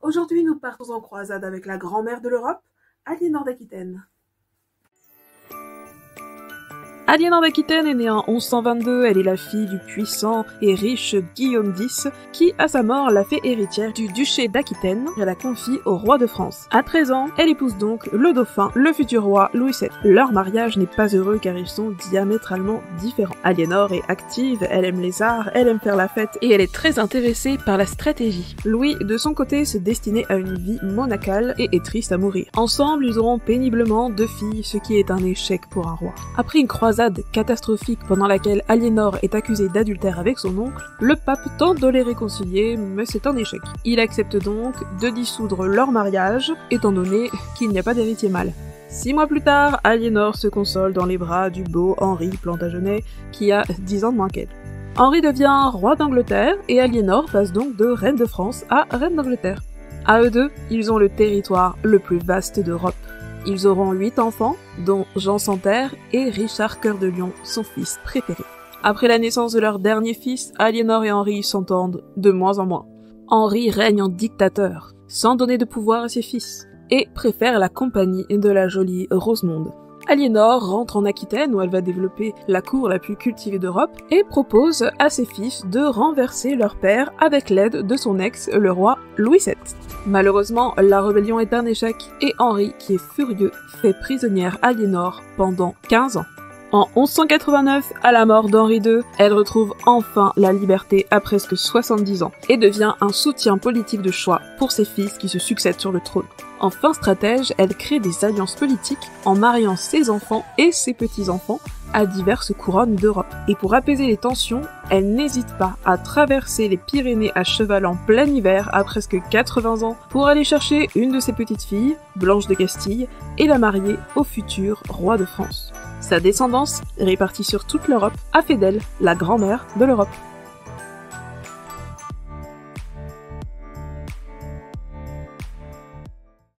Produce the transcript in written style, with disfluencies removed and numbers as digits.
Aujourd'hui, nous partons en croisade avec la grand-mère de l'Europe, Aliénor d'Aquitaine. Aliénor d'Aquitaine est née en 1122, elle est la fille du puissant et riche Guillaume X, qui, à sa mort, l'a fait héritière du duché d'Aquitaine et la confie au roi de France. À 13 ans, elle épouse donc le dauphin, le futur roi Louis VII. Leur mariage n'est pas heureux car ils sont diamétralement différents. Aliénor est active, elle aime les arts, elle aime faire la fête et elle est très intéressée par la stratégie. Louis, de son côté, se destinait à une vie monacale et est triste à mourir. Ensemble, ils auront péniblement 2 filles, ce qui est un échec pour un roi. Après une croisade catastrophique pendant laquelle Aliénor est accusée d'adultère avec son oncle, le pape tente de les réconcilier, mais c'est un échec. Il accepte donc de dissoudre leur mariage, étant donné qu'il n'y a pas d'héritier mâle. 6 mois plus tard, Aliénor se console dans les bras du beau Henri Plantagenet, qui a 10 ans de moins qu'elle. Henri devient roi d'Angleterre, et Aliénor passe donc de reine de France à reine d'Angleterre. À eux deux, ils ont le territoire le plus vaste d'Europe. Ils auront 8 enfants, dont Jean Santerre et Richard Cœur de Lion, son fils préféré. Après la naissance de leur dernier fils, Aliénor et Henri s'entendent de moins en moins. Henri règne en dictateur, sans donner de pouvoir à ses fils, et préfère la compagnie de la jolie Rosemonde. Aliénor rentre en Aquitaine où elle va développer la cour la plus cultivée d'Europe et propose à ses fils de renverser leur père avec l'aide de son ex, le roi Louis VII. Malheureusement, la rébellion est un échec et Henri, qui est furieux, fait prisonnière Aliénor pendant 15 ans. En 1189, à la mort d'Henri II, elle retrouve enfin la liberté à presque 70 ans et devient un soutien politique de choix pour ses fils qui se succèdent sur le trône. En fin stratège, elle crée des alliances politiques en mariant ses enfants et ses petits-enfants à diverses couronnes d'Europe. Et pour apaiser les tensions, elle n'hésite pas à traverser les Pyrénées à cheval en plein hiver à presque 80 ans pour aller chercher une de ses petites filles, Blanche de Castille, et la marier au futur roi de France. Sa descendance, répartie sur toute l'Europe, a fait d'elle la grand-mère de l'Europe.